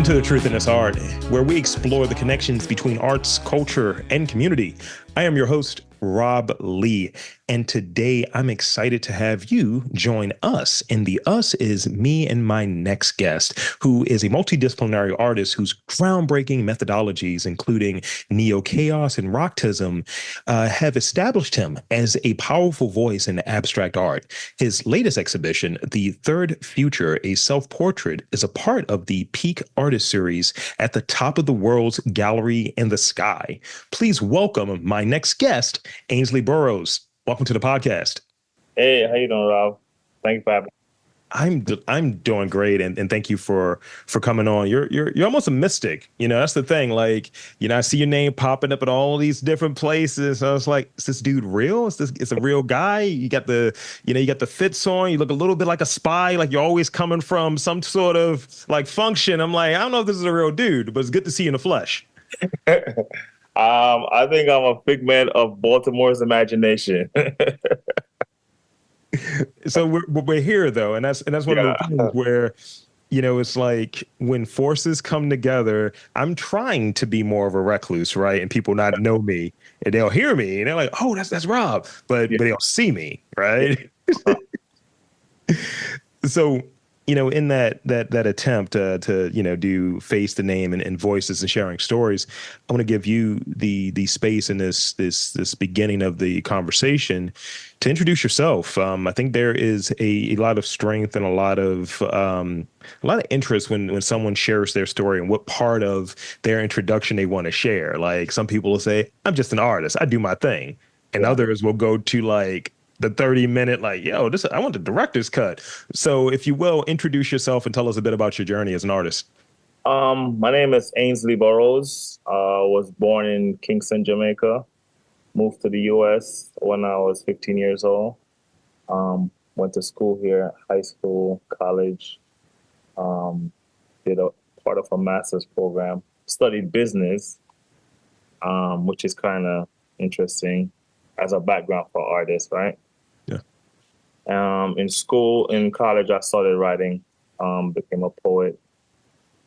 Welcome to The Truth in This Art, where we explore the connections between arts, culture, and community. I am your host, Rob Lee, and today I'm excited to have you join us. And the us is me and my next guest, who is a multidisciplinary artist whose groundbreaking methodologies, including NeoChaos and Raktism, have established him as a powerful voice in abstract art. His latest exhibition, The Third Future, a self-portrait, is a part of the Peak Artist Series at the Top of the World's Gallery in the Sky. Please welcome my next guest, Ainsley Burrows. Welcome to the podcast. Hey, how you doing, Rob? Thank you for having me. I'm doing great, and thank you for coming on. You're almost a mystic, That's the thing. Like, I see your name popping up at all these different places. I was like, is this dude real? Is a real guy? You got the fits on. You look a little bit like a spy. Like you're always coming from some sort of like function. I'm like, I don't know if this is a real dude, but it's good to see you in the flesh. I think I'm a figment of Baltimore's imagination. So we're here though, and that's one of the things where, it's like when forces come together. I'm trying to be more of a recluse, right? And people not know me, and they'll hear me, and they're like, "Oh, that's Rob," but they don't see me, right? So, in that attempt to do face the name and voices and sharing stories, I want to give you the space in this beginning of the conversation to introduce yourself. I think there is a lot of strength and a lot of interest when someone shares their story and what part of their introduction they want to share. Like some people will say, "I'm just an artist. I do my thing," and others will go to like the 30-minute, like, yo, I want the director's cut. So if you will, introduce yourself and tell us a bit about your journey as an artist. My name is Ainsley Burrows. Was born in Kingston, Jamaica. Moved to the U.S. when I was 15 years old. Went to school here, high school, college. Did a part of a master's program. Studied business, which is kind of interesting as a background for artists, right? Yeah. In college, I started writing, became a poet.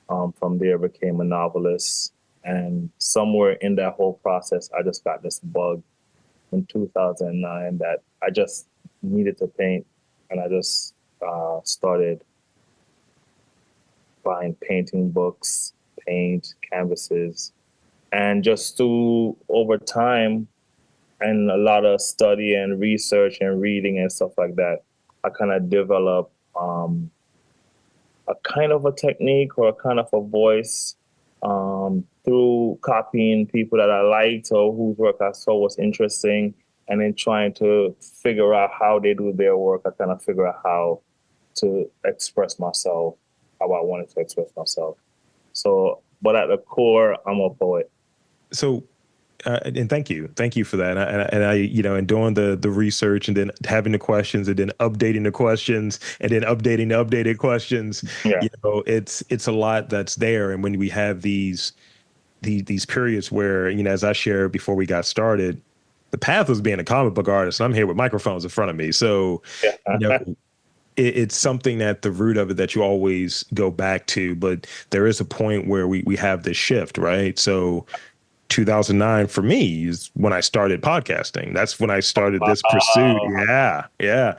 From there, became a novelist. And somewhere in that whole process, I just got this bug in 2009 that I just needed to paint. And I just started buying painting books, paint, canvases. And just over time, and a lot of study and research and reading and stuff like that, I kind of developed a kind of a technique or a kind of a voice through copying people that I liked or whose work I saw was interesting, and then trying to figure out how they do their work. I kind of figure out how to express myself, how I wanted to express myself. So, but at the core, I'm a poet. So, and thank you for that. And I and doing the research and then having the questions and then updating the questions and then updating the updated questions. Yeah. It's a lot that's there. And when we have these periods where, as I shared before we got started, the path was being a comic book artist. And I'm here with microphones in front of me. So, it's something at the root of it that you always go back to. But there is a point where we have this shift, right? So 2009 for me is when I started podcasting. That's when I started this pursuit. Yeah.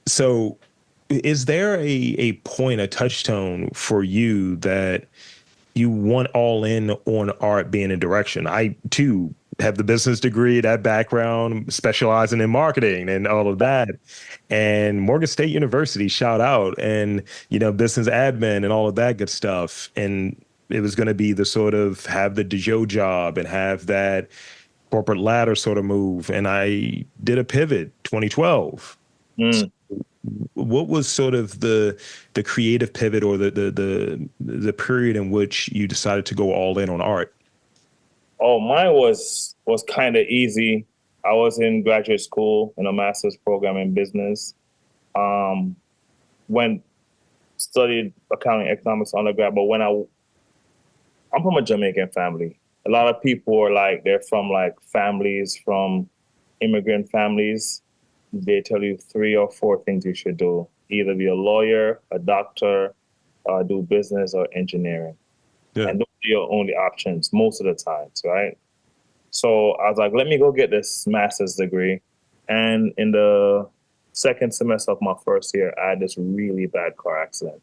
So is there a point, a touchstone for you that you want all in on art being a direction? I too have the business degree, that background, specializing in marketing and all of that. And Morgan State University, shout out, and, business admin and all of that good stuff. And it was going to be the sort of have the Dijon job and have that corporate ladder sort of move. And I did a pivot 2012. So what was sort of the creative pivot or the period in which you decided to go all in on art? Oh, mine was kind of easy. I was in graduate school in a master's program in business. Studied accounting economics undergrad, but I'm from a Jamaican family. A lot of people are like, they're from like families, from immigrant families. They tell you 3 or 4 things you should do. Either be a lawyer, a doctor, do business or engineering. Yeah. And those are your only options most of the times, right? So I was like, let me go get this master's degree. And in the second semester of my first year, I had this really bad car accident.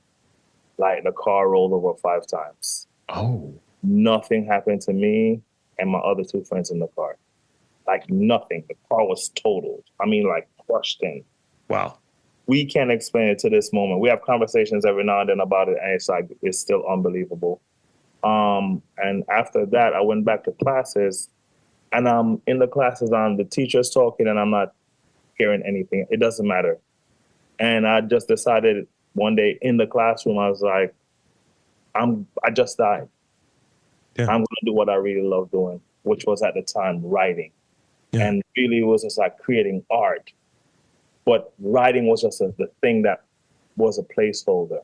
Like the car rolled over 5 times. Oh, Nothing happened to me and my other two friends in the car. Like nothing. The car was totaled. I mean, like crushed in. wow. We can't explain it to this moment. We have conversations every now and then about it, and it's like it's still unbelievable. And after that, I went back to classes, and I'm in the classes. The teacher's talking, and I'm not hearing anything. It doesn't matter. And I just decided one day in the classroom, I was like, I just died. Yeah. I'm gonna do what I really love doing, which was at the time writing. Yeah. And really it was just like creating art. But writing was just the thing that was a placeholder,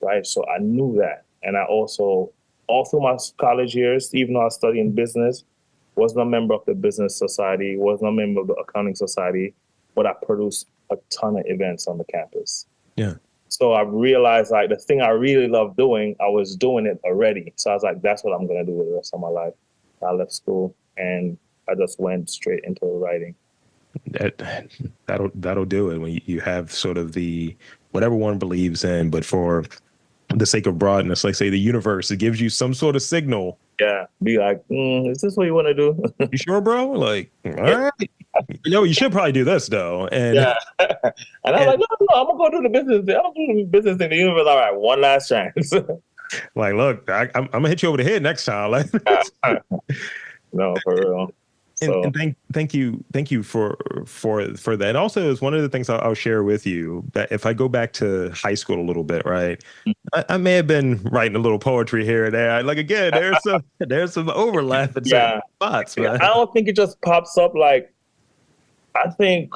right? So I knew that. And I also, all through my college years, even though I was studying business, wasn't a member of the business society, wasn't a member of the accounting society, but I produced a ton of events on the campus. Yeah. So I realized like the thing I really love doing, I was doing it already. So I was like, that's what I'm going to do with the rest of my life. I left school and I just went straight into writing. That'll do it when you have sort of the whatever one believes in, but for the sake of broadness, like say the universe, it gives you some sort of signal. Yeah, be like, is this what you want to do? You sure, bro? Like, all right. You should probably do this though. And Yeah. And I'm like, no, I'm gonna go do the business thing. I'm gonna do the business thing. The universe, all right, one last chance. like, look, I'm gonna hit you over the head next time. Like, No, for real. So and thank you for that. And also, is one of the things I'll share with you that if I go back to high school a little bit, right, I may have been writing a little poetry here and there. Like again, there's some overlap in certain spots, yeah, right? I don't think it just pops up. Like, I think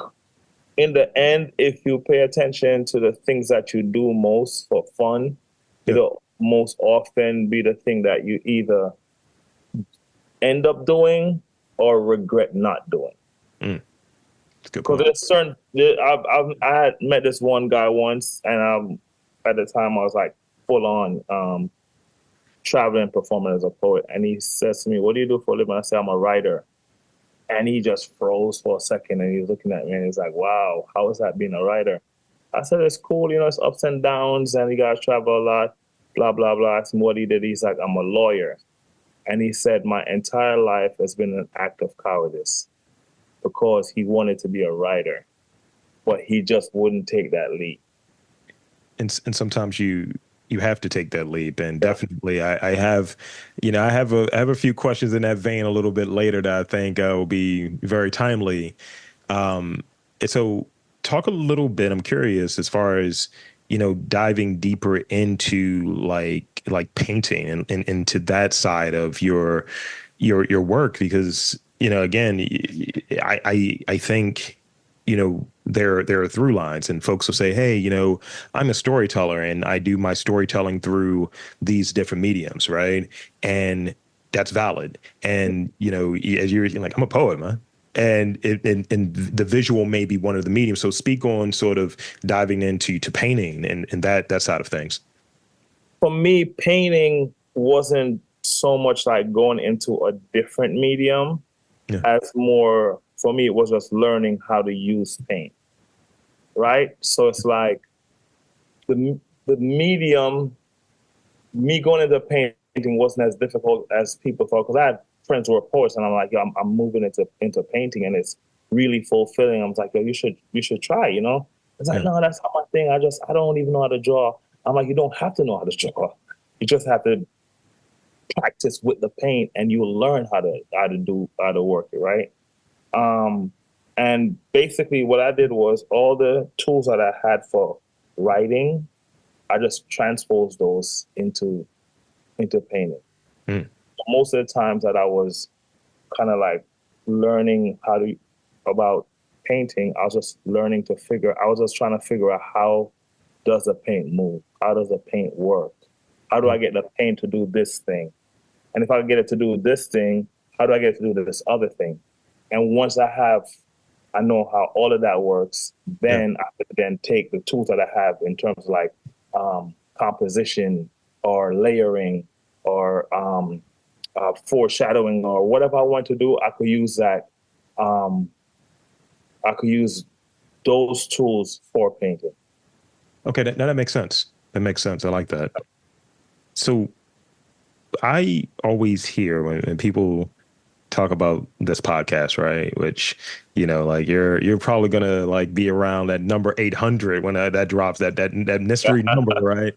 in the end, if you pay attention to the things that you do most for fun, Yeah. it'll most often be the thing that you either end up doing or regret not doing. That's a good Because point. there's certain, I had met this one guy once, and at the time I was like full on traveling and performing as a poet. And he says to me, "What do you do for a living?" I say, "I'm a writer." And he just froze for a second, and he's looking at me, and he's like, "Wow, how is that being a writer?" I said, "It's cool, it's ups and downs, and you guys travel a lot, blah, blah, blah." I asked him what he did. He's like, "I'm a lawyer." And he said, "My entire life has been an act of cowardice because he wanted to be a writer, but he just wouldn't take that leap." And sometimes you have to take that leap. And definitely I have, I have a few questions in that vein a little bit later that I think will be very timely. And so talk a little bit, I'm curious as far as, diving deeper into like painting and into that side of your work, because, again, I think, there are through lines, and folks will say, "Hey, I'm a storyteller and I do my storytelling through these different mediums," right? And that's valid. And as you're like, "I'm a poet, man." And and the visual may be one of the mediums. So speak on sort of diving into painting and that side of things. For me, painting wasn't so much like going into a different medium, Yeah. as more, for me, it was just learning how to use paint, right? So it's like the medium, me going into painting wasn't as difficult as people thought, because I had friends who were poets, and I'm like, "Yo, I'm moving into painting, and it's really fulfilling." I was like, "Yo, you should try, It's like, "No, that's not my thing. I don't even know how to draw." I'm like, "You don't have to know how to draw. You just have to practice with the paint, and you'll learn how to work it, right?" And basically what I did was all the tools that I had for writing, I just transposed those into painting. Mm. Most of the times that I was kind of like learning about painting, I was just trying to figure out, how does the paint move? How does the paint work? How do I get the paint to do this thing? And if I get it to do this thing, how do I get it to do this other thing? And once I know how all of that works, then I could then take the tools that I have in terms of like composition or layering foreshadowing or whatever I want to do, I could use that. I could use those tools for painting. Okay, that makes sense. That makes sense. I like that. So I always hear when people talk about this podcast, right? Which, like you're probably gonna like be around that number 800 when that drops, that mystery number, right?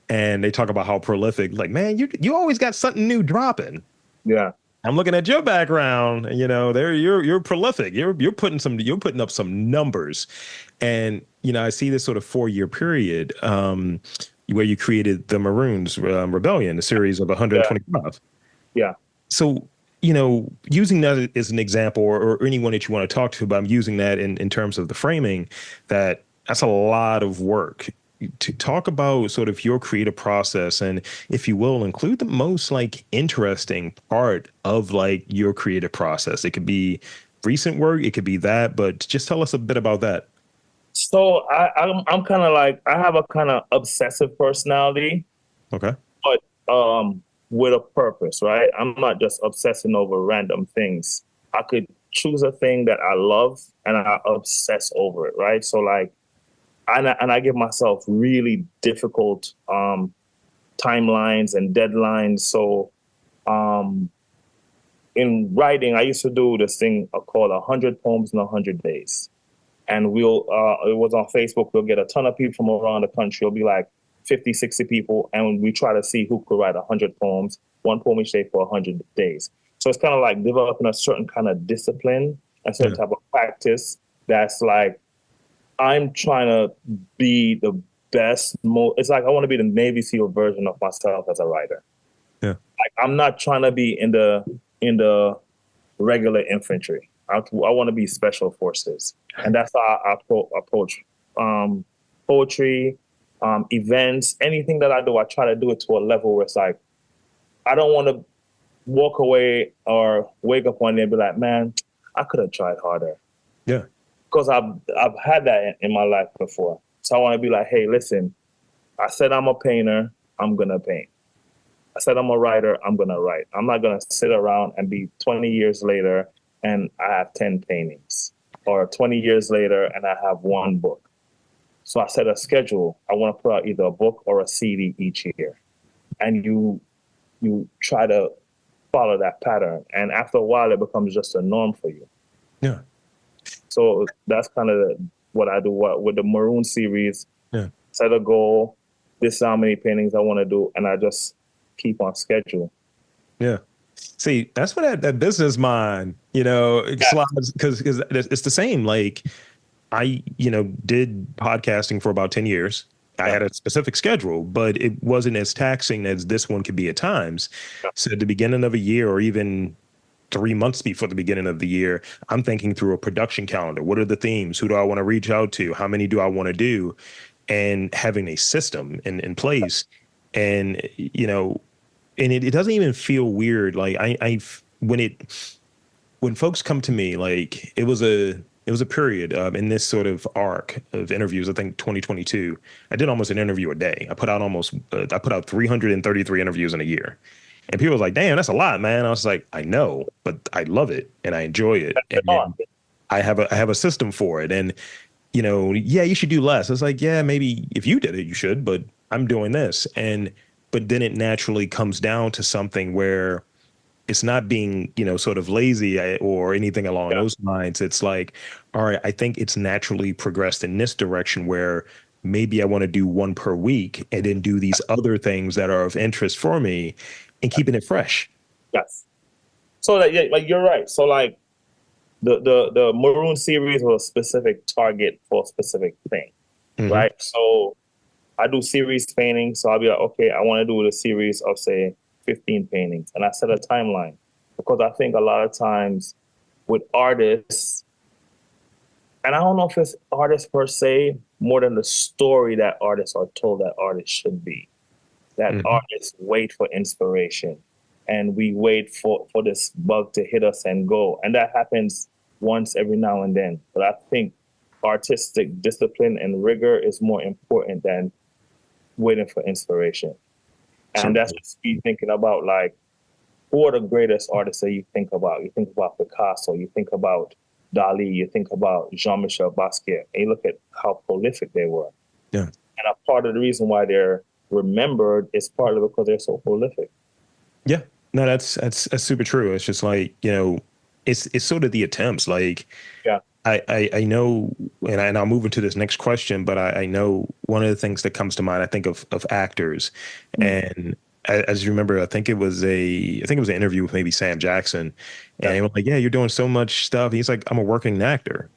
And they talk about how prolific. Like, man, you always got something new dropping. Yeah. I'm looking at your background. There you're prolific. You're putting up some numbers, and I see this sort of 4-year period where you created the Maroons Rebellion, a series of 125. Yeah. So using that as an example, or anyone that you want to talk to, but I'm using that in terms of the framing, that's a lot of work to talk about sort of your creative process, and if you will, include the most like interesting part of like your creative process. It could be recent work, it could be that, but just tell us a bit about that. So I'm kind of like, I have a kind of obsessive personality. Okay. But with a purpose, right? I'm not just obsessing over random things. I could choose a thing that I love and I obsess over it, right? So like, and I give myself really difficult timelines and deadlines. So in writing, I used to do this thing called 100 poems in 100 days. And it was on Facebook. We'll get a ton of people from around the country. It'll be like 50, 60 people. And we try to see who could write 100 poems, one poem each day for 100 days. So it's kind of like developing a certain kind of discipline, a certain type of practice that's like, I'm trying to be the best. It's like I want to be the Navy SEAL version of myself as a writer. Yeah. Like, I'm not trying to be in the regular infantry. I want to be special forces. And that's how I approach poetry, events, anything that I do. I try to do it to a level where it's like, I don't want to walk away or wake up one day and be like, man, I could have tried harder. Yeah. Because I've had that in my life before. So I want to be like, hey, listen, I said I'm a painter, I'm going to paint. I said I'm a writer, I'm going to write. I'm not going to sit around and be 20 years later and I have 10 paintings, or 20 years later and I have one book. So I set a schedule. I want to put out either a book or a CD each year. And you try to follow that pattern. And after a while, it becomes just a norm for you. Yeah. So that's kind of what I do with the Maroon series. Yeah. Set a goal. This is how many paintings I want to do. And I just keep on schedule. Yeah. See, that's what that business mind, slides, because it's the same. Like I, did podcasting for about 10 years. I had a specific schedule, but it wasn't as taxing as this one could be at times. So at the beginning of a year, or even 3 months before the beginning of the year, I'm thinking through a production calendar. What are the themes? Who do I want to reach out to? How many do I want to do? And having a system in place. And, and it doesn't even feel weird. Like when folks come to me, like it was a period in this sort of arc of interviews. I think 2022, I did almost an interview a day. I put out 333 interviews in a year. And people was like, damn, that's a lot, man. I was like, I know, but I love it and I enjoy it. And I have a system for it. And, yeah, you should do less. It's like, yeah, maybe if you did it, you should, but I'm doing this. But then it naturally comes down to something where it's not being, sort of lazy or anything along those lines. It's like, all right, I think it's naturally progressed in this direction where maybe I want to do one per week and then do these other things that are of interest for me and keeping it fresh. Yes. So like you're right. So like the Maroon series was a specific target for a specific thing, right? So I do series painting. So I'll be like, okay, I want to do a series of say 15 paintings, and I set a timeline because I think a lot of times with artists, and I don't know if it's artists per se, more than the story that artists are told that artists should be. That artists wait for inspiration, and we wait for this bug to hit us and go. And that happens once every now and then. But I think artistic discipline and rigor is more important than waiting for inspiration. And that's just me thinking about like, who are the greatest artists that you think about? You think about Picasso, you think about Dali, you think about Jean-Michel Basquiat, and you look at how prolific they were. Yeah. And a part of the reason why they're remembered is partly because they're so prolific. Yeah. No, that's super true. It's just like, it's sort of the attempts. Like, Yeah. I know, and I'll move into this next question, but I know one of the things that comes to mind, I think of actors, and as you remember, I think it was an interview with maybe Sam Jackson, and he was like, "Yeah, you're doing so much stuff." He's like, "I'm a working actor.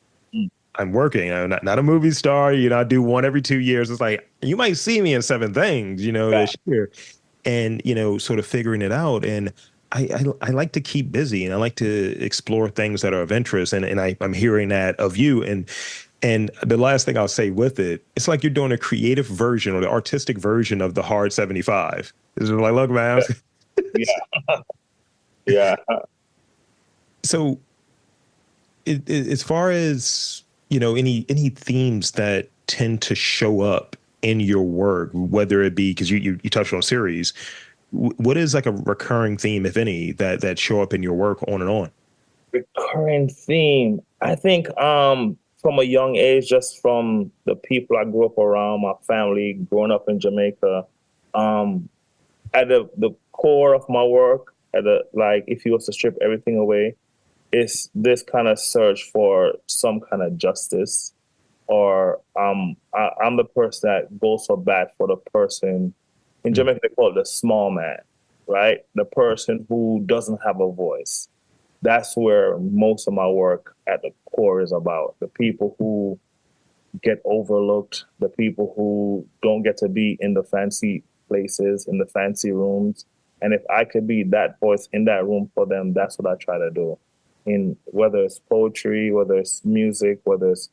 I'm working. I'm not a movie star. I do one every 2 years. It's like you might see me in 7 things, this year." And sort of figuring it out, and I like to keep busy, and I like to explore things that are of interest, and I'm hearing that of you, and the last thing I'll say with it, it's like you're doing a creative version or the artistic version of the Hard 75. It's just like, look, man. Yeah. Yeah. So as far as any themes that tend to show up in your work, whether it be because you touched on series, what is like a recurring theme, if any, that show up in your work on and on? Recurring theme, I think, from a young age, just from the people I grew up around, my family, growing up in Jamaica, at the core of my work, like if you was to strip everything away, it's this kind of search for some kind of justice, or I'm the person that goes for bat for the person. In Jamaica, they call it the small man, right? The person who doesn't have a voice. That's where most of my work at the core is about. The people who get overlooked, the people who don't get to be in the fancy places, in the fancy rooms. And if I could be that voice in that room for them, that's what I try to do. In whether it's poetry, whether it's music, whether it's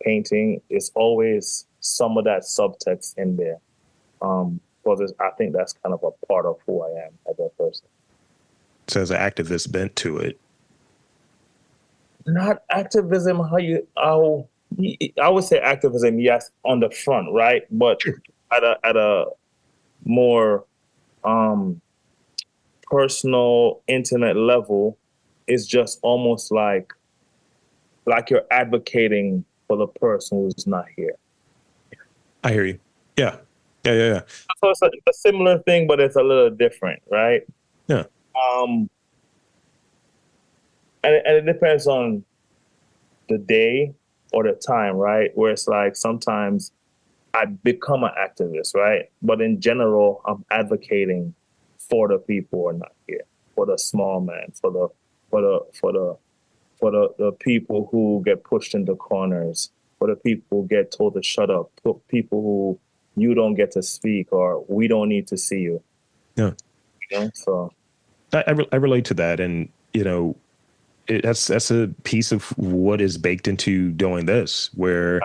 painting, it's always some of that subtext in there. Because I think that's kind of a part of who I am as a person. So there's an activist bent to it. Not activism, I would say activism, yes, on the front, right? But at a more personal, intimate level, it's just almost like you're advocating for the person who's not here. I hear you. Yeah. Yeah. So it's a similar thing, but it's a little different, right? Yeah. And it depends on the day or the time, right? Where it's like sometimes I become an activist, right? But in general, I'm advocating for the people who are not here, for the small man, for the people who get pushed into corners, for the people who get told to shut up, for people who you don't get to speak, or we don't need to see you. Yeah. So I relate to that, and that's a piece of what is baked into doing this, where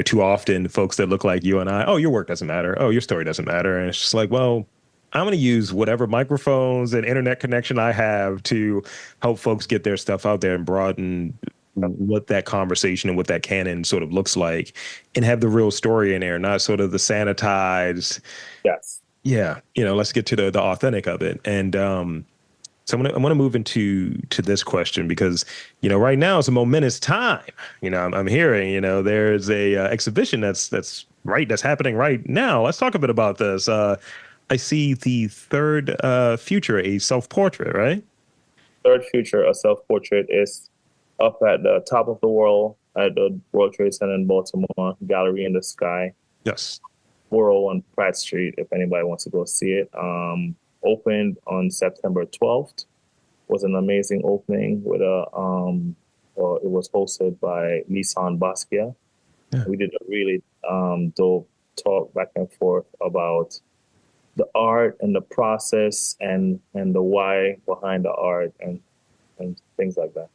too often folks that look like you and I, oh, your work doesn't matter, oh, your story doesn't matter, and it's just like, well, I'm going to use whatever microphones and internet connection I have to help folks get their stuff out there and broaden what that conversation and what that canon sort of looks like, and have the real story in there, not sort of the sanitized. Yes. Yeah. Let's get to the authentic of it. And so I want to move into this question because, right now it's a momentous time. I'm hearing, there's a exhibition that's happening right now. Let's talk a bit about this. I see the third future, a self-portrait, right? Third future, a self-portrait, is up at the top of the world at the World Trade Center in Baltimore, Gallery in the Sky. Yes. 401 Pratt Street, if anybody wants to go see it. Opened on September 12th. Was an amazing opening with it was hosted by Lisan Basquiat. Yeah. We did a really dope talk back and forth about the art and the process and the why behind the art and things like that.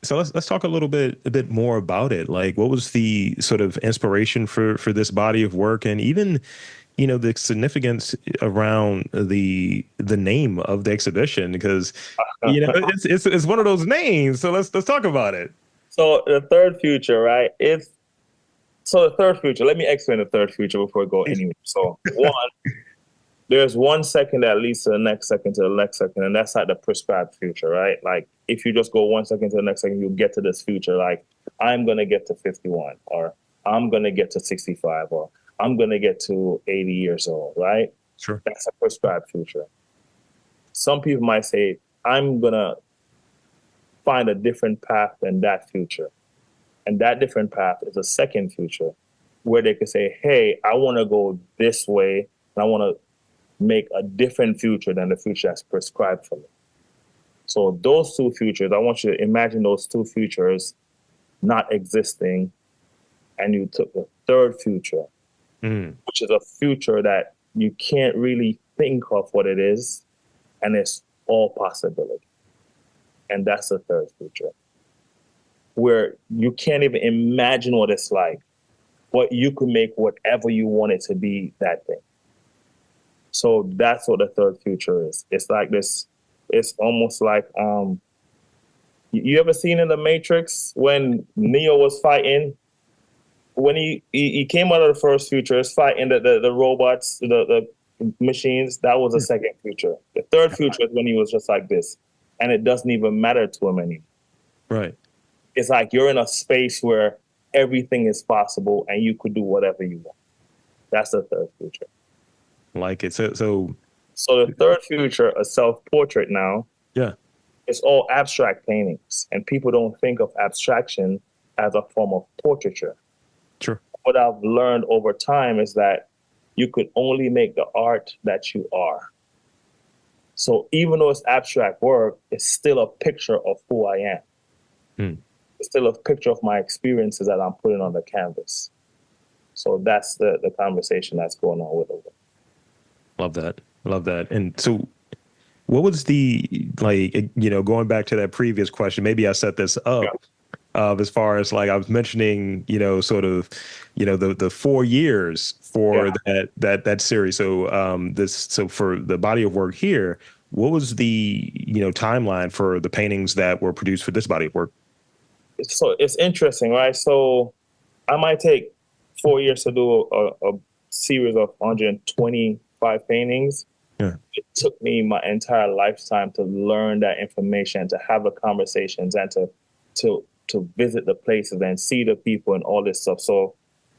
So let's talk a bit more about it. Like, what was the sort of inspiration for this body of work, and even the significance around the name of the exhibition, because it's one of those names. So let's talk about it. So the third future, right? The third future. Let me explain the third future before I go anywhere. So one, there's 1 second that leads to the next second to the next second, and that's like the prescribed future, right? Like if you just go 1 second to the next second, you'll get to this future. Like I'm gonna get to 51, or I'm gonna get to 65, or I'm gonna get to 80 years old, right? Sure. That's a prescribed future. Some people might say, I'm gonna find a different path than that future. And that different path is a second future where they could say, hey, I want to go this way, and I want to make a different future than the future that's prescribed for me. So those two futures, I want you to imagine those two futures not existing, and you took the third future, which is a future that you can't really think of what it is, and it's all possibility. And that's the third future, where you can't even imagine what it's like, but you can make whatever you want it to be that thing. So that's what the third future is. It's like this, it's almost like, you ever seen in The Matrix when Neo was fighting? When he came out of the first future, it's fighting the robots, the machines. That was the second future. The third future is when he was just like this, and it doesn't even matter to him anymore. Right. It's like you're in a space where everything is possible and you could do whatever you want. That's the third future. Like it. So the third future, a self-portrait now. Yeah. It's all abstract paintings, and people don't think of abstraction as a form of portraiture. Sure. What I've learned over time is that you could only make the art that you are. So even though it's abstract work, it's still a picture of who I am. It's still a picture of my experiences that I'm putting on the canvas. So that's the conversation that's going on with it. Love that. Love that. And so what was the, like, going back to that previous question, maybe I set this up as far as like I was mentioning, sort of, the 4 years for that series. So so for the body of work here, what was the, timeline for the paintings that were produced for this body of work? So it's interesting, right? So I might take 4 years to do a series of 125 paintings. Yeah. It took me my entire lifetime to learn that information, to have the conversations, and to visit the places and see the people and all this stuff. So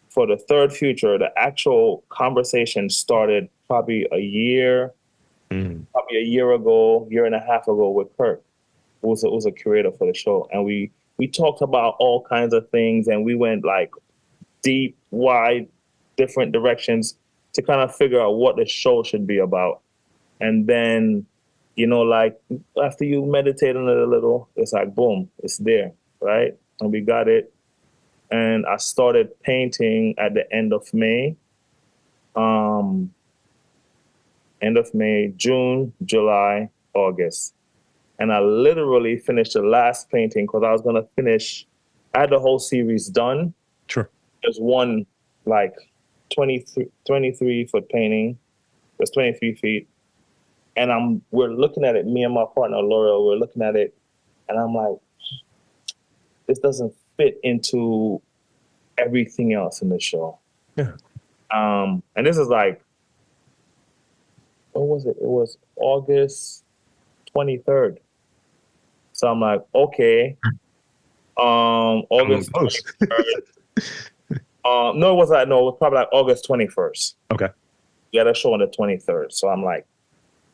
for the third future, the actual conversation started probably a year ago, year and a half ago with Kirk, who was a curator for the show. And we talked about all kinds of things, and we went like deep, wide, different directions to kind of figure out what the show should be about. And then, like after you meditate on it a little, it's like, boom, it's there, right? And we got it. And I started painting at the end of May. June, July, August. And I literally finished the last painting because I was going to finish, I had the whole series done. Sure. There's one like 23 foot painting. There's 23 feet. And we're looking at it, me and my partner, Laura, we're looking at it. And I'm like, this doesn't fit into everything else in the show. Yeah. And this is like, what was it? It was August 23rd. So I'm like, okay. August 23rd. No, it was probably like August 21st. Okay. We had a show on the 23rd. So I'm like,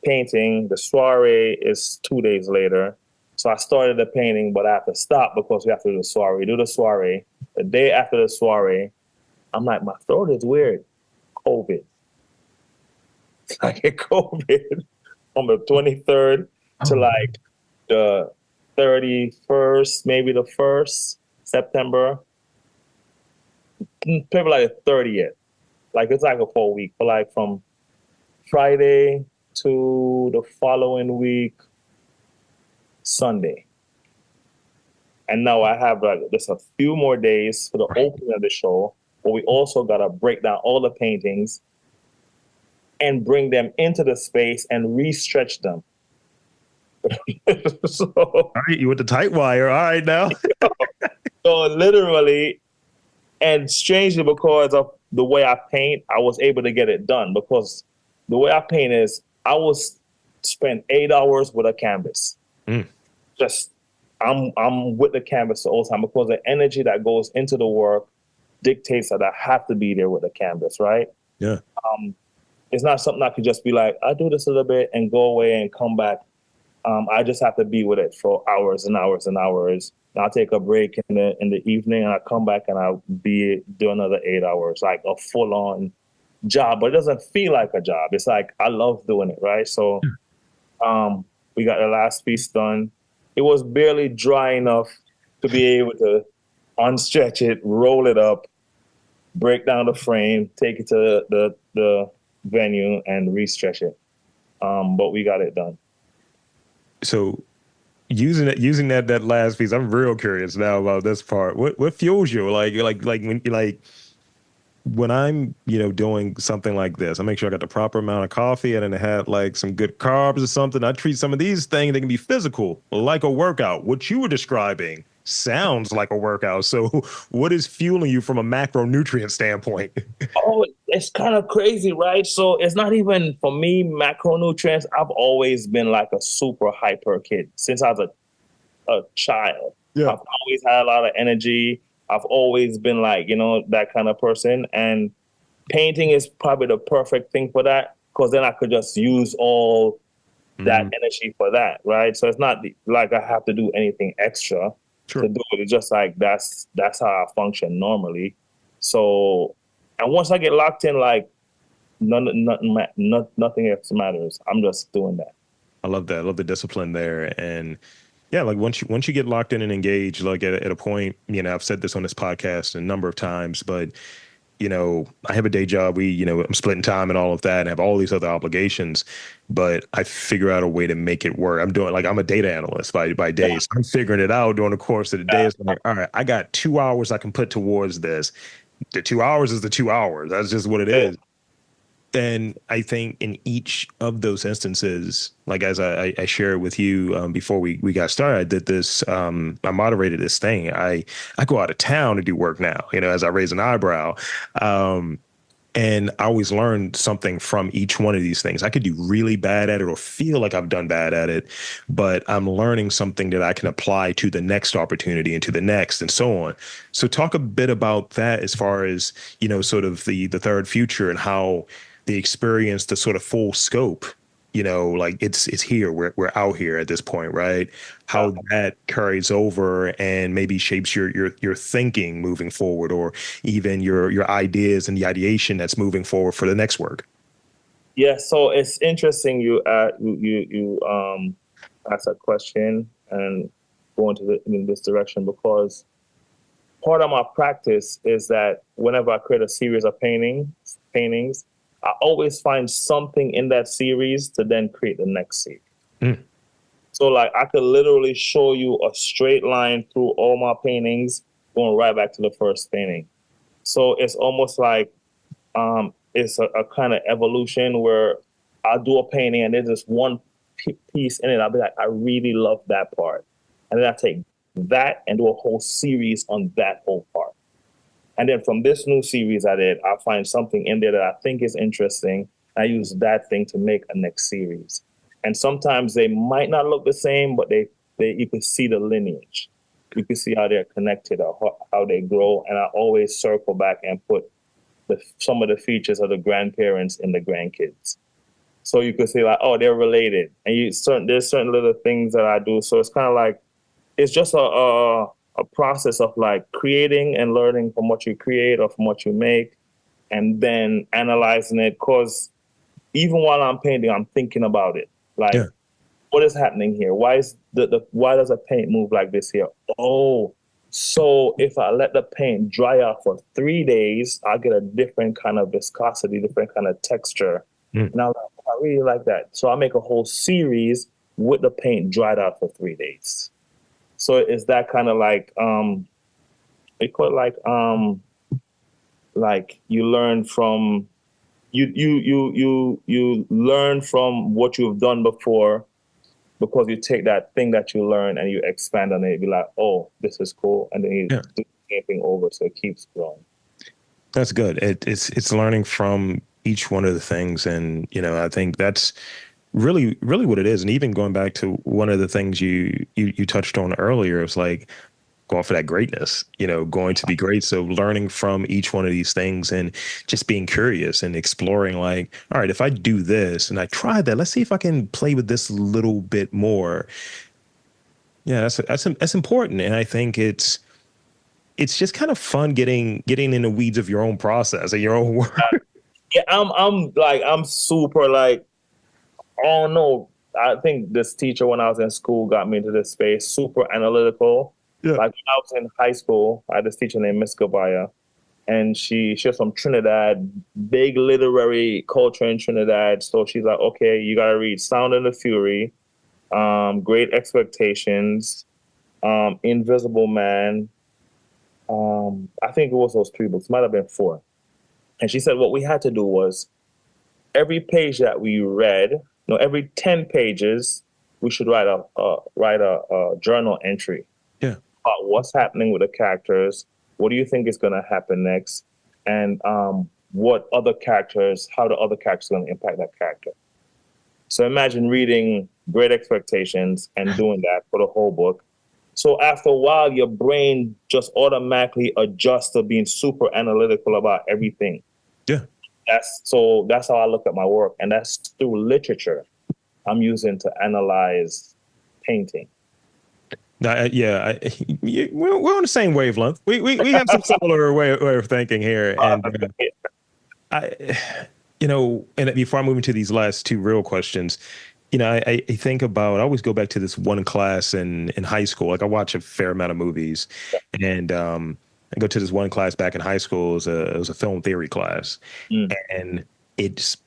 painting. The soiree is 2 days later. So I started the painting, but I have to stop because we have to do the soiree. Do the soiree. The day after the soiree, I'm like, my throat is weird. COVID. I get COVID from the 23rd to like the 31st, maybe the 1st September. Maybe like the 30th. Like it's like a 4 week, but like from Friday to the following week, Sunday. And now I have like just a few more days for the opening of the show, but we also got to break down all the paintings and bring them into the space and re-stretch them. So, all right, you with the tight wire. All right, now. So literally, and strangely, because of the way I paint, I was able to get it done because the way I paint is I will spend 8 hours with a canvas. Mm. Just I'm with the canvas the whole time because the energy that goes into the work dictates that I have to be there with the canvas, right? Yeah. It's not something I could just be like, I do this a little bit and go away and come back. I just have to be with it for hours and hours and hours. And I'll take a break in the evening and I come back and I'll do another 8 hours, like a full on job, but it doesn't feel like a job. It's like, I love doing it. Right. So, we got the last piece done. It was barely dry enough to be able to unstretch it, roll it up, break down the frame, take it to the venue and restretch it. But we got it done. So using that last piece, I'm real curious now about this part. What fuels you? When I'm, doing something like this, I make sure I got the proper amount of coffee and then I had like some good carbs or something. I treat some of these things, they can be physical, like a workout. What you were describing sounds like a workout. So what is fueling you from a macronutrient standpoint? Oh, it's kind of crazy, right? So it's not even for me, macronutrients. I've always been like a super hyper kid since I was a child. Yeah. I've always had a lot of energy. I've always been like, that kind of person. And painting is probably the perfect thing for that because then I could just use all that energy for that, right? So it's not like I have to do anything extra to do it. It's just like that's how I function normally. So, and once I get locked in, like nothing else matters. I'm just doing that. I love that. I love the discipline there. And yeah, like once you get locked in and engaged, like at a point, I've said this on this podcast a number of times, but I have a day job. I'm splitting time and all of that and have all these other obligations, but I figure out a way to make it work. I'm a data analyst by day. So I'm figuring it out during the course of the day. It's like, all right, I got 2 hours I can put towards this. The 2 hours is the 2 hours. That's just what it is. And I think in each of those instances, like as I shared with you before we got started, I did this. I moderated this thing. I go out of town to do work now, as I raise an eyebrow. And I always learn something from each one of these things. I could do really bad at it or feel like I've done bad at it, but I'm learning something that I can apply to the next opportunity and to the next and so on. So talk a bit about that as far as, sort of the third future and how the experience, the sort of full scope, like it's here, we're out here at this point, right? How that carries over and maybe shapes your thinking moving forward, or even your ideas and the ideation that's moving forward for the next work. Yeah, so it's interesting you ask that question and go in this direction because part of my practice is that whenever I create a series of paintings, I always find something in that series to then create the next series. So like I could literally show you a straight line through all my paintings going right back to the first painting. So it's almost like it's a kind of evolution where I'll do a painting and there's this one piece in it. I'll be like, I really love that part. And then I take that and do a whole series on that whole part. And then from this new series I did, I'll find something in there that I think is interesting. I use that thing to make a next series. And sometimes they might not look the same, but you can see the lineage. You can see how they're connected or how they grow. And I always circle back and put some of the features of the grandparents in the grandkids. So you could say like, oh, they're related. And there's certain little things that I do. So it's kind of like, it's just a process of like creating and learning from what you create or from what you make, and then analyzing it. Because even while I'm painting, I'm thinking about it. Like, what is happening here? Why does a paint move like this here? Oh, so if I let the paint dry out for 3 days, I'll get a different kind of viscosity, different kind of texture. And I'm like, I really like that. So I make a whole series with the paint dried out for 3 days. So it's that kind of like, they call it like you learn from, you learn from what you've done before, because you take that thing that you learn and you expand on it. You be like, oh, this is cool. And then you do anything over. So it keeps growing. That's good. It's learning from, each one of the things. And, I think that's really, really what it is. And even going back to one of the things you touched on earlier, it's like going for that greatness, going to be great. So learning from each one of these things and just being curious and exploring, like, all right, if I do this and I try that, let's see if I can play with this a little bit more. Yeah, that's important. And I think it's just kind of fun getting in the weeds of your own process and your own work. Yeah, I'm super like, oh no. I think this teacher when I was in school got me into this space, super analytical. Yeah. Like when I was in high school, I had this teacher named Miss Gabaya, and she's from Trinidad, big literary culture in Trinidad. So she's like, okay, you gotta read Sound and the Fury, Great Expectations, Invisible Man. I think it was those three books, might have been four. And she said what we had to do was every page that we read, no, every 10 pages, we should write a journal entry. Yeah. About what's happening with the characters. What do you think is going to happen next? And what other characters, how the other characters are going to impact that character. So imagine reading Great Expectations and doing that for the whole book. So after a while, your brain just automatically adjusts to being super analytical about everything. Yeah. That's how I look at my work. And that's through literature I'm using to analyze painting. Yeah, we're on the same wavelength. We have some similar way of thinking here. And and before I move into these last two real questions, I think about, I always go back to this one class in high school. Like I watch a fair amount of movies, and I go to this one class back in high school. It was a film theory class, and it's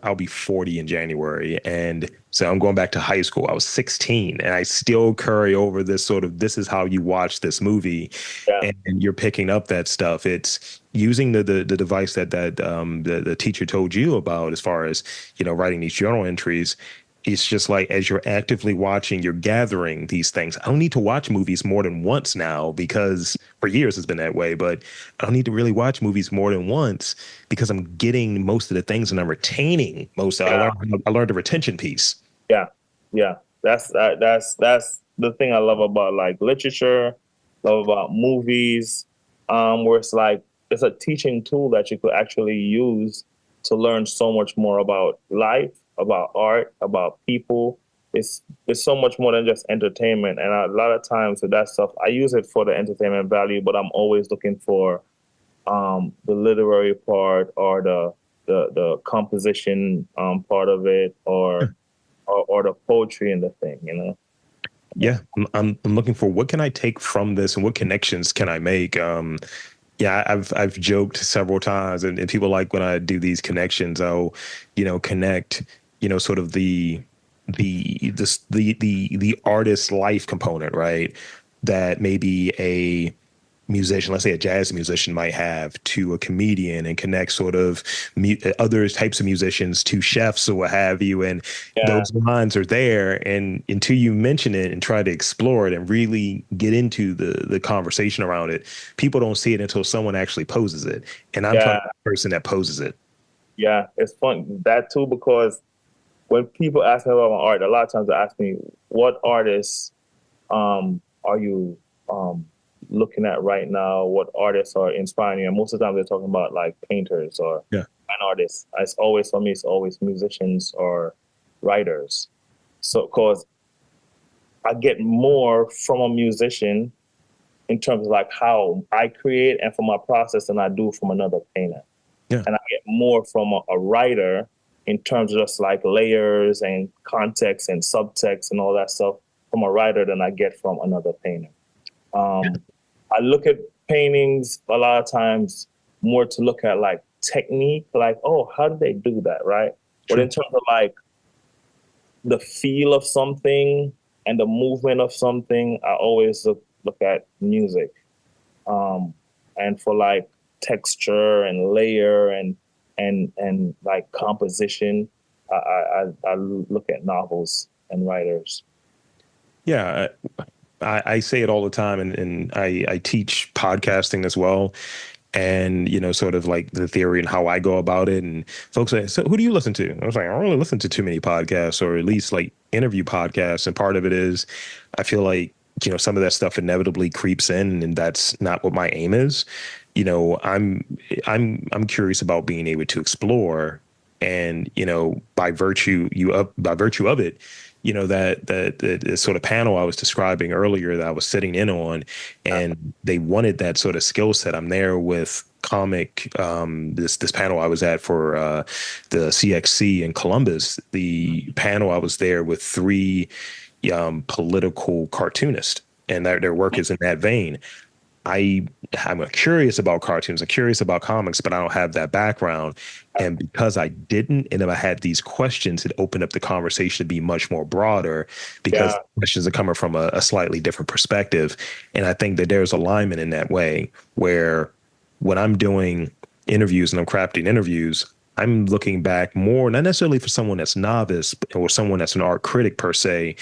I'll be 40 in January. And so I'm going back to high school. I was 16 and I still carry over this sort of, this is how you watch this movie. Yeah. And you're picking up that stuff. It's using the device that the teacher told you about as far as, writing these journal entries. It's just like, as you're actively watching, you're gathering these things. I don't need to watch movies more than once now, because for years it's been that way, but I don't need to really watch movies more than once because I'm getting most of the things and I'm retaining most of it. I learned the retention piece. Yeah. Yeah. That's the thing I love about like literature, love about movies, where it's like, it's a teaching tool that you could actually use to learn so much more about life, about art, about people. It's so much more than just entertainment. And a lot of times with that stuff, I use it for the entertainment value, but I'm always looking for the literary part or the composition part of it, or the poetry in the thing, Yeah, I'm looking for, what can I take from this and what connections can I make? Yeah, I've joked several times, and people like when I do these connections, I'll, connect, sort of the artist life component, right? That maybe a musician, let's say a jazz musician, might have to a comedian, and connect sort of other types of musicians to chefs or what have you. And those lines are there. And until you mention it and try to explore it and really get into the conversation around it, people don't see it until someone actually poses it. And I'm talking about the person that poses it. Yeah, it's fun. That too, because when people ask me about my art, a lot of times they ask me, what artists are you looking at right now? What artists are inspiring you? And most of the time they're talking about like painters or an artist. It's always, for me, it's always musicians or writers. So, cause I get more from a musician in terms of like how I create and from my process than I do from another painter. Yeah. And I get more from a writer in terms of just like layers and context and subtext and all that stuff from a writer than I get from another painter. I look at paintings a lot of times more to look at like technique, like, oh, how did they do that, right? Sure. But in terms of like the feel of something and the movement of something, I always look at music. And for like texture and layer and like composition, I look at novels and writers. Yeah, I say it all the time, and I teach podcasting as well. and, sort of like the theory and how I go about it. And folks say, so who do you listen to? I was like, I don't really listen to too many podcasts, or at least like interview podcasts. And part of it is I feel like, some of that stuff inevitably creeps in, and that's not what my aim is. I'm curious about being able to explore, and, by virtue of it, that sort of panel I was describing earlier that I was sitting in on, and they wanted that sort of skill set. I'm there with comic, this panel I was at for the CXC in Columbus. The panel I was there with three political cartoonists, and their work is in that vein. I'm curious about cartoons. I'm curious about comics, but I don't have that background. And because I didn't, and if I had these questions, it opened up the conversation to be much more broader, because questions are coming from a slightly different perspective. And I think that there's alignment in that way, where when I'm doing interviews and I'm crafting interviews, I'm looking back more, not necessarily for someone that's novice or someone that's an art critic per se,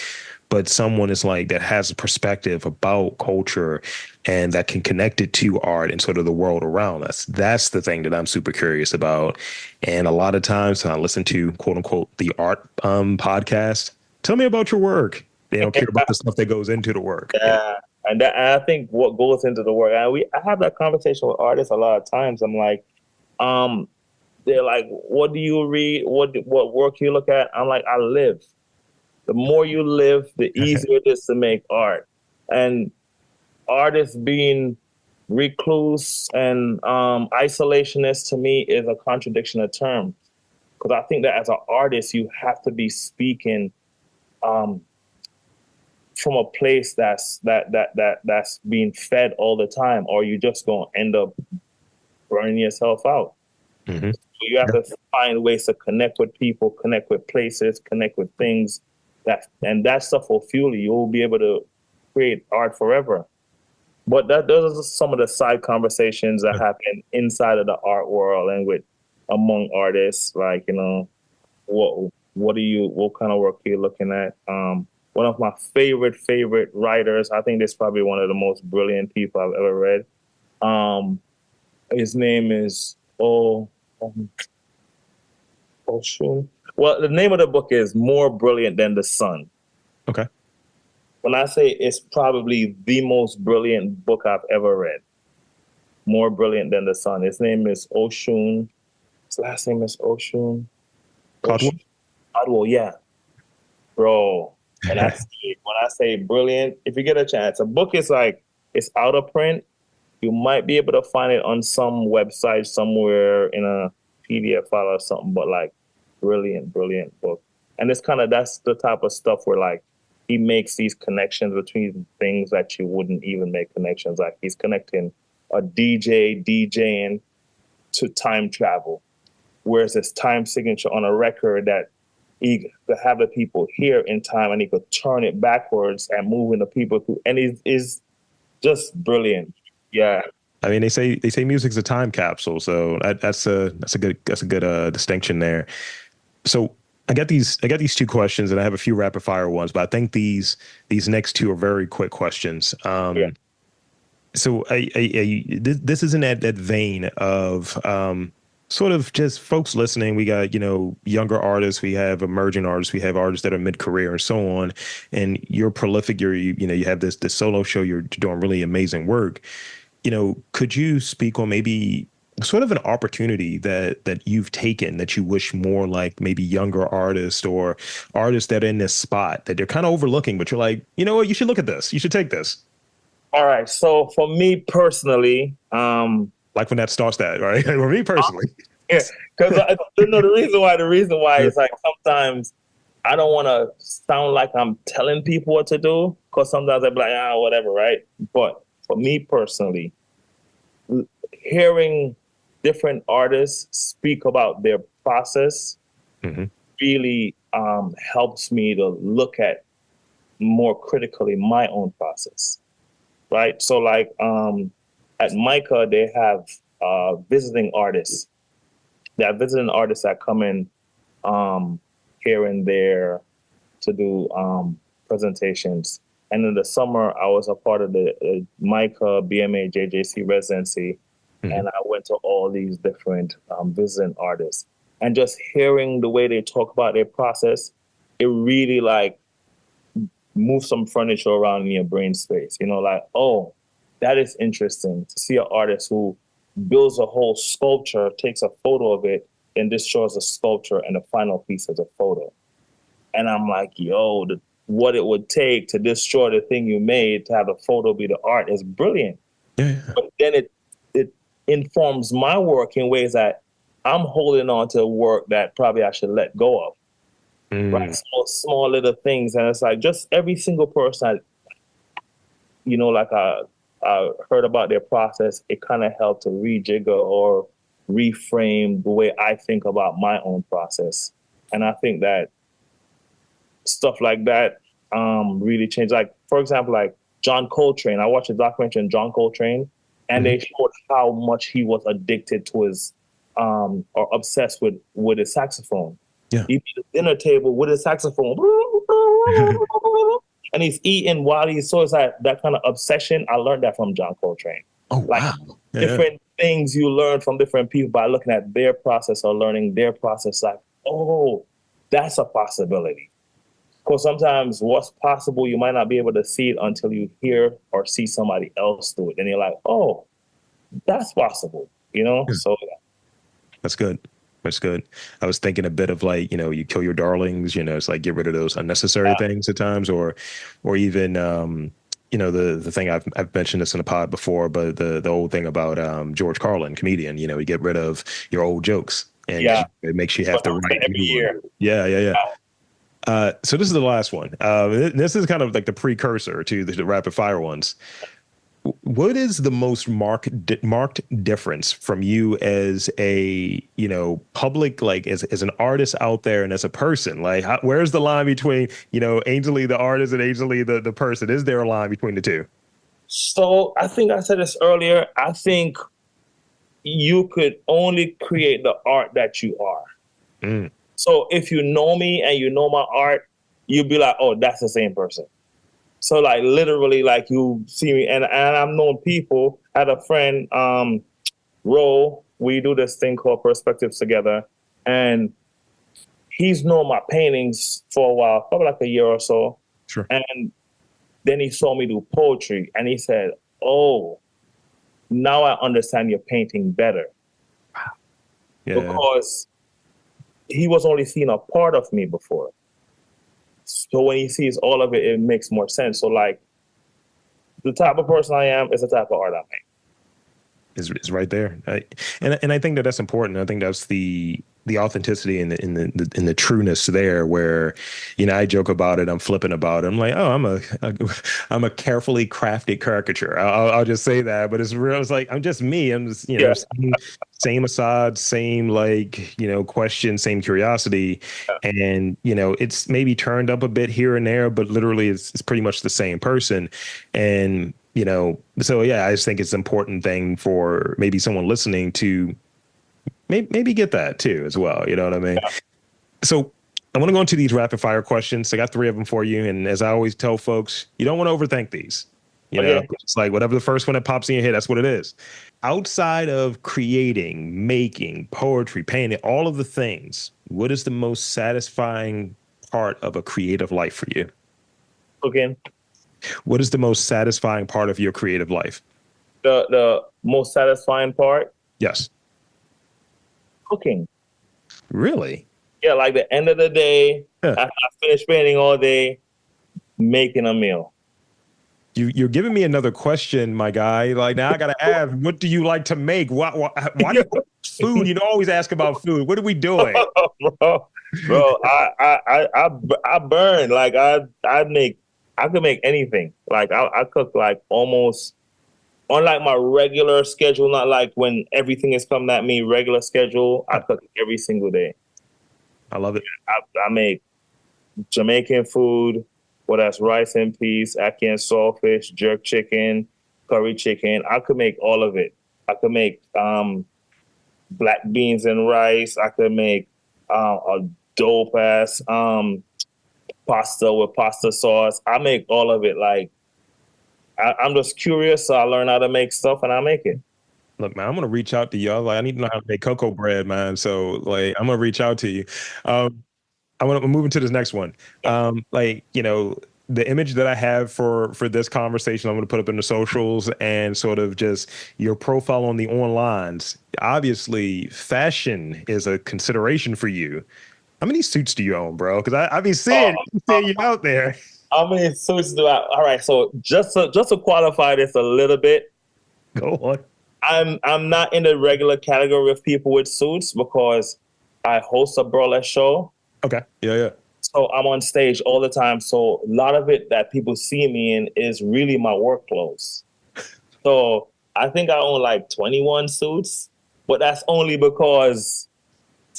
but someone is like that has a perspective about culture and that can connect it to art and sort of the world around us. That's the thing that I'm super curious about. And a lot of times when I listen to quote unquote the art podcast, tell me about your work. They don't care about the stuff that goes into the work. Yeah. And I think what goes into the work, I have that conversation with artists a lot of times. I'm like, they're like, what do you read? What work you look at? I'm like, I live. The more you live, the easier it is to make art. And artists being recluse and isolationist, to me, is a contradiction of terms. Because I think that as an artist, you have to be speaking from a place that's being fed all the time, or you just gonna end up burning yourself out. Mm-hmm. So you have to find ways to connect with people, connect with places, connect with things. That stuff will fuel you. You'll be able to create art forever. But those are some of the side conversations that happen inside of the art world and with among artists. Like, what kind of work are you looking at? One of my favorite writers, I think this is probably one of the most brilliant people I've ever read. His name is Oshun. Well, the name of the book is More Brilliant Than the Sun. Okay. When I say it's probably the most brilliant book I've ever read. More Brilliant Than the Sun. His name is Oshun. His last name is Oshun. Caldwell, yeah. Bro. When I say brilliant, if you get a chance, a book is like, it's out of print. You might be able to find it on some website somewhere in a PDF file or something, but like, brilliant book. And that's the type of stuff where like he makes these connections between things that you wouldn't even make connections. Like he's connecting a DJing to time travel, whereas this time signature on a record that he could have the people hear in time, and he could turn it backwards and moving the people through, and it is just brilliant. Yeah. I mean, they say music's a time capsule, so that's a good distinction there. So I got these two questions, and I have a few rapid fire ones, but I think these next two are very quick questions. So this is in that vein of sort of just folks listening. We got younger artists, we have emerging artists, we have artists that are mid-career and so on. And you're prolific. You have this solo show. You're doing really amazing work. Could you speak on maybe sort of an opportunity that you've taken that you wish more like maybe younger artists or artists that are in this spot that they're kind of overlooking, but you're like, you know what, you should look at this. You should take this. All right. So for me personally, like when that starts that, right? For me personally. Yeah. Because the reason why is like sometimes I don't want to sound like I'm telling people what to do, because sometimes I'm like, whatever, right? But for me personally, hearing different artists speak about their process really helps me to look at more critically my own process, right? So like at MICA, they have visiting artists. They have visiting artists that come in here and there to do presentations. And in the summer, I was a part of the MICA BMA JJC residency. and I went to all these different visiting artists, and just hearing the way they talk about their process, it really like moved some furniture around in your brain space. You know, like, oh, that is interesting to see an artist who builds a whole sculpture, takes a photo of it, and destroys the sculpture, and the final piece is a photo. And I'm like, yo, what it would take to destroy the thing you made to have the photo be the art is brilliant. Yeah. But then it informs my work in ways that I'm holding on to work that probably I should let go of. Right? Small little things. And it's like just every single person, like I heard about their process, it kind of helped to rejigger or reframe the way I think about my own process. And I think that stuff like that really changed. Like, for example, like John Coltrane. I watched a documentary on John Coltrane, and they showed how much he was addicted to his or obsessed with his saxophone. Yeah. He'd be at the dinner table with his saxophone, and he's eating while he's so it's like that kind of obsession. I learned that from John Coltrane. Oh, like wow. Different things you learn from different people by looking at their process or learning their process. Like, oh, that's a possibility. Because sometimes what's possible, you might not be able to see it until you hear or see somebody else do it. And you're like, oh, that's possible, So that's good. That's good. I was thinking a bit of like, you kill your darlings, it's like get rid of those unnecessary things at times, or even, the thing I've mentioned this in a pod before, but the old thing about George Carlin, comedian, you get rid of your old jokes, and it makes you have to write every year. Yeah. So this is the last one. This is kind of like the precursor to the rapid fire ones. What is the most marked difference from you as a, public, like as an artist out there and as a person? Like, where's the line between, Ainsley the artist and Ainsley the person? Is there a line between the two? So I think I said this earlier. I think you could only create the art that you are. So if you know me and you know my art, you'll be like, oh, that's the same person. So like literally, like you see me, and I've known people. I had a friend, Ro. We do this thing called Perspectives together, and he's known my paintings for a while, probably like a year or so. Sure. And then he saw me do poetry, and he said, "Oh, now I understand your painting better." Wow. Yeah. Because he was only seeing a part of me before. So when he sees all of it, it makes more sense. So like the type of person I am is the type of art I make. Is right there. And I think that that's important. I think that's the authenticity and the trueness there, where, I joke about it. I'm flipping about it. I'm like, oh, I'm a carefully crafted caricature. I'll just say that, but it's real. It's like, I'm just me. I'm just, same Assad, same question, same curiosity. And, it's maybe turned up a bit here and there, but literally it's pretty much the same person. And, so yeah, I just think it's an important thing for maybe someone listening to maybe get that too as well. You know what I mean? Yeah. So I want to go into these rapid fire questions. I got 3 of them for you. And as I always tell folks, you don't want to overthink these. It's like whatever the first one that pops in your head, that's what it is. Outside of creating, making, poetry, painting, all of the things, what is the most satisfying part of a creative life for you? Again. What is the most satisfying part of your creative life? The most satisfying part? Yes. Cooking. Really? Yeah, like the end of the day, I finish painting all day, making a meal. You're giving me another question, my guy. Like, now I gotta ask, what do you like to make? Why do you food? You don't always ask about food. What are we doing? bro, I burn. Like I could make anything. Like I cook like almost unlike my regular schedule, not like when everything is coming at me, regular schedule, I cook every single day. I love it. I make Jamaican food, whether that's rice and peas, ackee and saltfish, jerk chicken, curry chicken. I could make all of it. I could make black beans and rice. I could make a dope ass pasta with pasta sauce. I make all of it. Like I'm just curious, so I learn how to make stuff and I make it. Look, man, I'm gonna reach out to y'all. Like, I need to know how to make cocoa bread, man. So, like, I'm gonna reach out to you. Um, I want to move into this next one. Like, the image that I have for this conversation, I'm going to put up in the socials and sort of just your profile on the onlines. Obviously, fashion is a consideration for you. How many suits do you own, bro? Because I be seeing, you out there. How many suits do I? All right, so just to qualify this a little bit, Go on. I'm not in the regular category of people with suits because I host a burlesque show. Okay. Yeah. So I'm on stage all the time. So a lot of it that people see me in is really my work clothes. So I think I own like 21 suits, but that's only because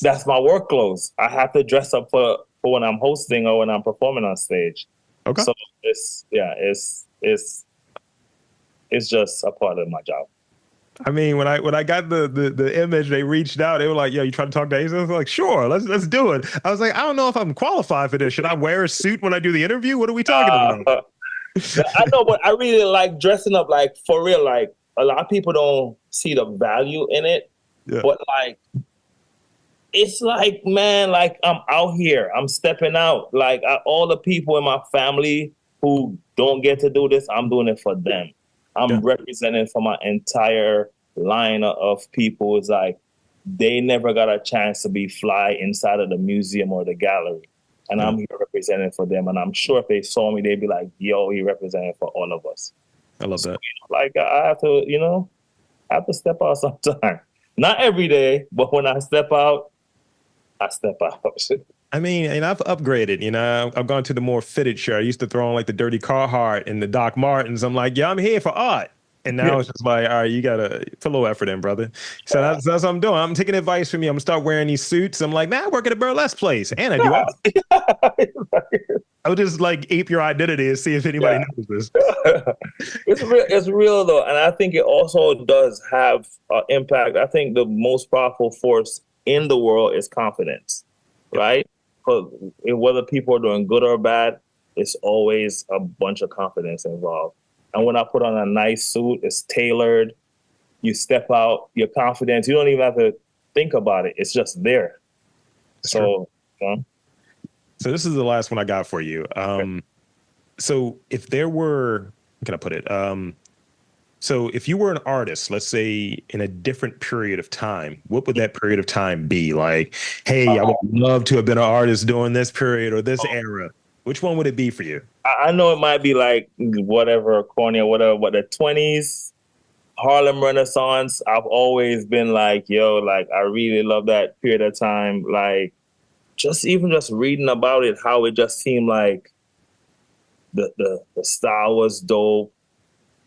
that's my work clothes. I have to dress up for when I'm hosting or when I'm performing on stage. Okay. So it's just a part of my job. I mean, when I got the image, they reached out. They were like, "Yo, you trying to talk to Ainsley?" I was like, "Sure, let's do it." I was like, "I don't know if I'm qualified for this. Should I wear a suit when I do the interview? What are we talking about?" I know, but I really like dressing up. Like for real, like a lot of people don't see the value in it. Yeah. But like, it's like, man, like I'm out here. I'm stepping out. Like all the people in my family who don't get to do this, I'm doing it for them. I'm representing for my entire line of people. It's like they never got a chance to be fly inside of the museum or the gallery. And I'm here representing for them. And I'm sure if they saw me, they'd be like, yo, he representing for all of us. I love that. Like I have to step out sometime. Not every day, but when I step out, I step out. I mean, and I've upgraded, I've gone to the more fitted shirt. I used to throw on like the dirty Carhartt and the Doc Martens. I'm like, I'm here for art. And now it's just like, all right, you got to put a little effort in, brother. So that's what I'm doing. I'm taking advice from you. I'm going to start wearing these suits. I'm like, man, I work at a burlesque place. And I do art. I'll just like ape your identity and see if anybody knows this. It's real though. And I think it also does have impact. I think the most powerful force in the world is confidence, right? Because whether people are doing good or bad, it's always a bunch of confidence involved. And when I put on a nice suit, it's tailored. You step out, you're confident. You don't even have to think about it. It's just there. So this is the last one I got for you. So if there were, how can I put it? So if you were an artist, let's say in a different period of time, what would that period of time be? Like, hey, I would love to have been an artist during this period or this era. Which one would it be for you? I know it might be like whatever, corny or whatever, but the 20s, Harlem Renaissance, I've always been like, yo, like I really love that period of time. Like just reading about it, how it just seemed like the style was dope.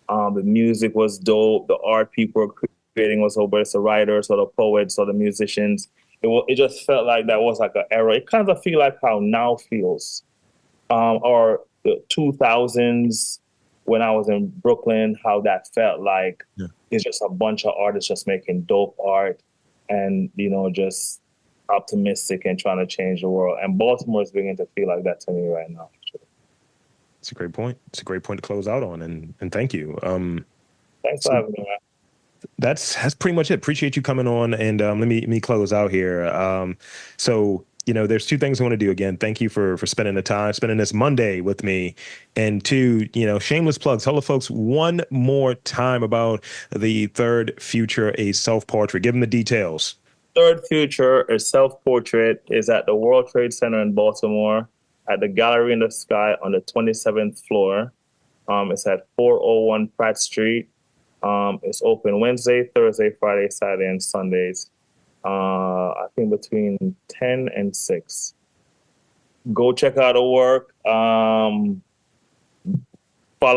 The music was dope. The art people were creating was dope, whether it's the writers or the poets or the musicians. It just felt like that was like an era. It kind of feel like how now feels. Or the 2000s when I was in Brooklyn, how that felt like. It's just a bunch of artists just making dope art and, just optimistic and trying to change the world. And Baltimore is beginning to feel like that to me right now. It's a great point. It's a great point to close out on. And thank you. Thanks for having me, man. That's pretty much it. Appreciate you coming on. And let me close out here. So there's two things I want to do. Again, thank you for spending the time, spending this Monday with me. And two, shameless plugs. Tell the folks one more time about the Third Future, a self-portrait. Give them the details. Third Future, a self-portrait, is at the World Trade Center in Baltimore, at the Gallery in the Sky on the 27th floor. It's at 401 Pratt Street. It's open Wednesday, Thursday, Friday, Saturday, and Sundays. I think between 10 and 6. Go check out the work. Follow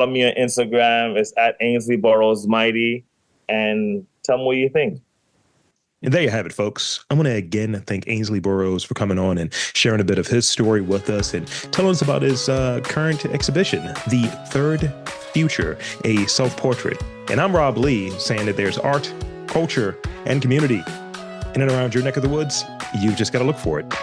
me on Instagram. It's at Ainsley Burrows Mighty. And tell me what you think. And there you have it, folks. I want to again thank Ainsley Burrows for coming on and sharing a bit of his story with us and telling us about his current exhibition, The Third Future, a self-portrait. And I'm Rob Lee, saying that there's art, culture, and community in and around your neck of the woods. You've just got to look for it.